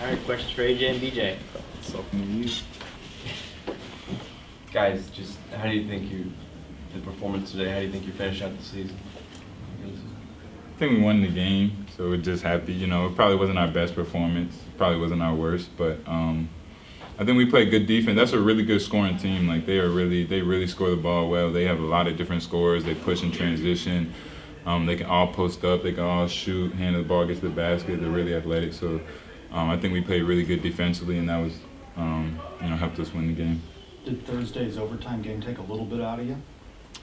All right, questions for AJ and BJ. Something to you. Guys, just how do you think the performance today, how do you think you finished out the season? I think we won the game, so we're just happy. You know, it probably wasn't our best performance, probably wasn't our worst, but I think we played good defense. That's a really good scoring team. Like they really score the ball well. They have a lot of different scores. They push in transition. They can all post up. They can all shoot, handle the ball, get to the basket. They're really athletic. So I think we played really good defensively, and that was helped us win the game. Did Thursday's overtime game take a little bit out of you?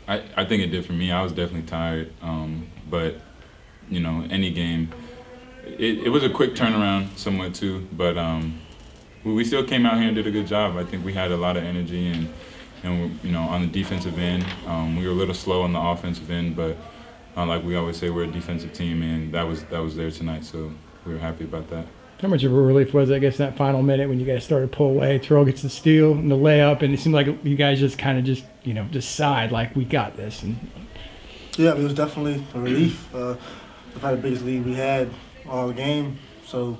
I think it did for me. I was definitely tired, but you know, any game, it was a quick turnaround somewhat too, but we still came out here and did a good job. I think we had a lot of energy, and you know, on the defensive end, we were a little slow on the offensive end, but like we always say, we're a defensive team, and that was there tonight, so we were happy about that. How much of a relief was it, I guess, that final minute when you guys started to pull away? Terrell gets the steal and the layup, and it seemed like you guys just kind of decide, like, we got this. And yeah, it was definitely a relief. We've had the biggest lead we had all game, so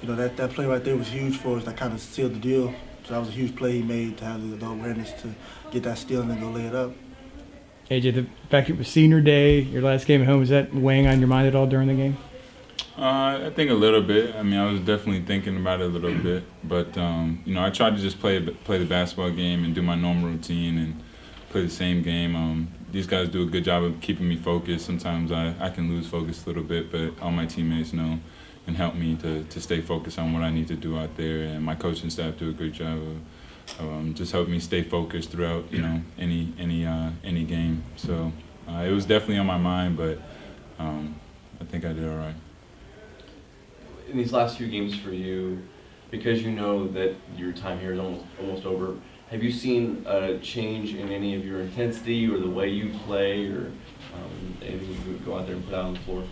you know that play right there was huge for us. That kind of sealed the deal. So that was a huge play he made to have the awareness to get that steal and then go lay it up. AJ, the fact it was senior day, your last game at home, is that weighing on your mind at all during the game? I think a little bit. I mean, I was definitely thinking about it a little bit, but you know, I tried to just play the basketball game and do my normal routine and play the same game. These guys do a good job of keeping me focused. Sometimes I can lose focus a little bit, but all my teammates know and help me to stay focused on what I need to do out there. And my coaching staff do a great job of just helping me stay focused throughout, you know, any game. So it was definitely on my mind, but I think I did all right. In these last few games for you, because you know that your time here is almost over, have you seen a change in any of your intensity or the way you play, or anything you would go out there and put out on the floor?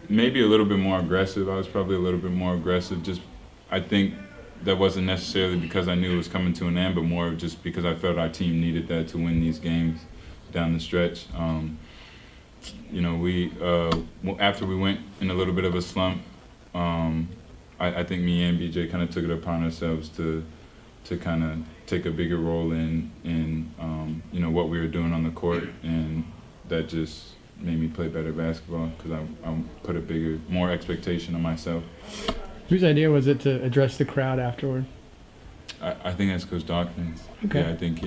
Maybe a little bit more aggressive. I was probably a little bit more aggressive. Just, I think that wasn't necessarily because I knew it was coming to an end, but more just because I felt our team needed that to win these games down the stretch. You know, we after we went in a little bit of a slump, I think me and BJ kind of took it upon ourselves to kind of take a bigger role in you know, what we were doing on the court, and that just made me play better basketball because I put more expectation on myself. Whose idea was it to address the crowd afterward? I think that's Coach Dawkins. Okay. Yeah, I think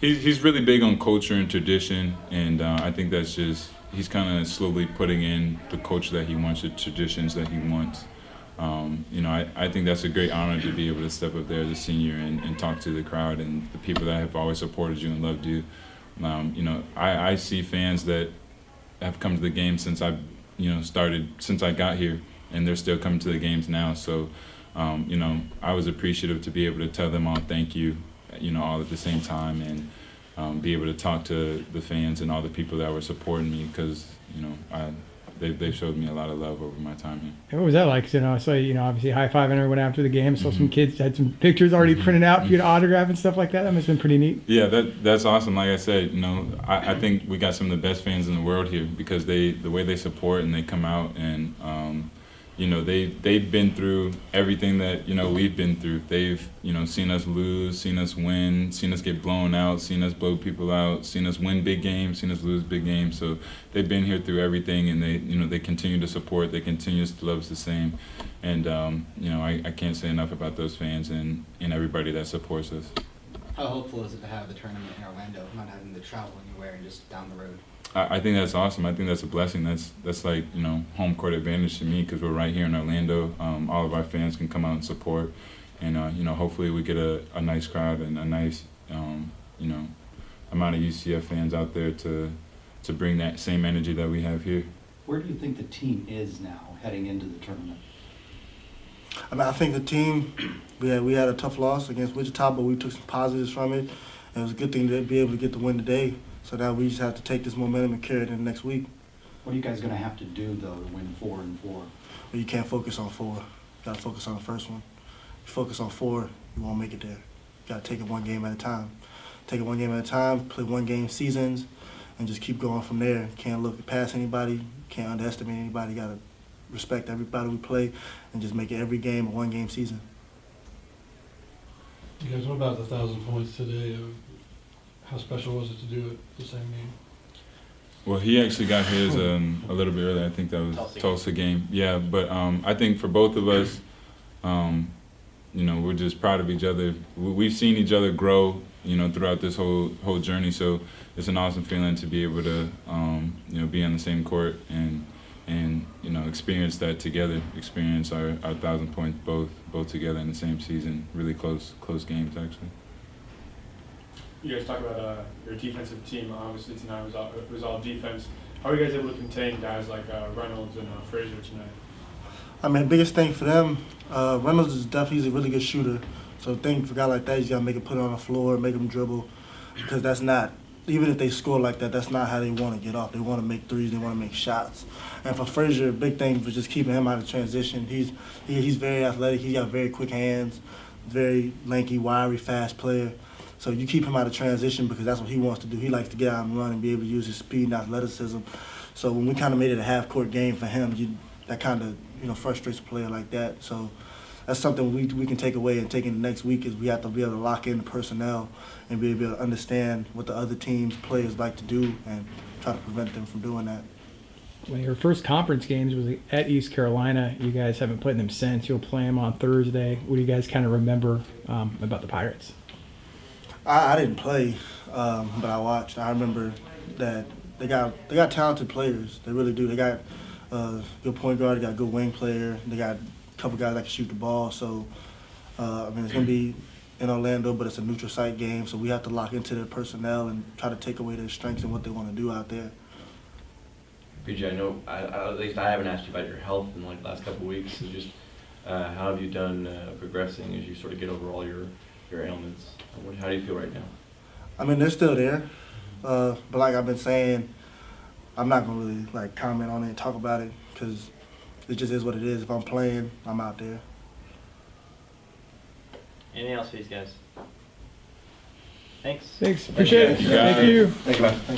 he's really big on culture and tradition, and I think that's just he's kind of slowly putting in the culture that he wants, the traditions that he wants. You know, I think that's a great honor to be able to step up there as a senior and talk to the crowd and the people that have always supported you and loved you. You know, I see fans that have come to the game since I got here, and they're still coming to the games now. So, you know, I was appreciative to be able to tell them all thank you, you know, all at the same time, and be able to talk to the fans and all the people that were supporting me, because, you know, they've showed me a lot of love over my time here. And what was that like? You know, I saw you know, obviously high-fiving everyone after the game. Saw some kids had some pictures already printed out for you to autograph and stuff like that. That must have been pretty neat. Yeah, that's awesome. Like I said, you know, I think we got some of the best fans in the world here because the way they support and they come out, and you know, they've been through everything that, you know, we've been through. They've, you know, seen us lose, seen us win, seen us get blown out, seen us blow people out, seen us win big games, seen us lose big games. So they've been here through everything, and they continue to support. They continue to love us the same, and you know, I can't say enough about those fans and everybody that supports us. How hopeful is it to have the tournament in Orlando, not having to travel anywhere and just down the road? I think that's awesome. I think that's a blessing. That's like, you know, home court advantage to me because we're right here in Orlando. All of our fans can come out and support, and you know, hopefully we get a nice crowd and a nice you know, amount of UCF fans out there to bring that same energy that we have here. Where do you think the team is now heading into the tournament? I mean, I think the team, we had a tough loss against Wichita, but we took some positives from it. And it was a good thing to be able to get the win today. So now we just have to take this momentum and carry it into next week. What are you guys going to have to do, though, to win 4 and 4? Well, you can't focus on 4. You got to focus on the first one. If you focus on 4, you won't make it there. You got to take it one game at a time. Take it one game at a time, play one game seasons, and just keep going from there. Can't look past anybody. Can't underestimate anybody. You got to respect everybody we play, and just make it every game a one-game season. You guys, what about the 1,000 points today? How special was it to do it the same game? Well, he actually got his a little bit earlier. I think that was Tulsa game. Yeah, but I think for both of us, you know, we're just proud of each other. We've seen each other grow, you know, throughout this whole journey. So it's an awesome feeling to be able to, you know, be on the same court and you know, experience that together. Experience our 1,000 points both together in the same season. Really close games actually. You guys talk about your defensive team. Obviously tonight was all defense. How are you guys able to contain guys like Reynolds and Frazier tonight? I mean, the biggest thing for them, Reynolds is definitely he's a really good shooter. So the thing for a guy like that, you gotta make him put it on the floor, make him dribble, because that's not, even if they score like that, that's not how they want to get off. They want to make threes, they want to make shots. And for Frazier, a big thing was just keeping him out of transition. He's very athletic. He's got very quick hands, very lanky, wiry, fast player. So you keep him out of transition because that's what he wants to do. He likes to get out and run and be able to use his speed and athleticism. So when we kind of made it a half-court game for him, that kind of, you know, frustrates a player like that. So that's something we can take away and take in the next week is we have to be able to lock in the personnel and be able to understand what the other team's players like to do and try to prevent them from doing that. Well, your first conference games was at East Carolina. You guys haven't played them since. You'll play them on Thursday. What do you guys kind of remember about the Pirates? I didn't play, but I watched. I remember that they got talented players. They really do. They got good point guard. They got a good wing player. They got a couple guys that can shoot the ball. So, I mean, it's going to be in Orlando, but it's a neutral site game. So we have to lock into their personnel and try to take away their strengths and what they want to do out there. PJ, I know, at least I haven't asked you about your health in like the last couple of weeks. So just how have you done progressing as you sort of get over all your ailments? How do you feel right now? I mean, they're still there, but like I've been saying, I'm not gonna really like comment on it and talk about it because it just is what it is. If I'm playing, I'm out there. Anything else for these guys? Thanks. Thanks. Appreciate it. Thank you, guys. Thank you. Thank you, man.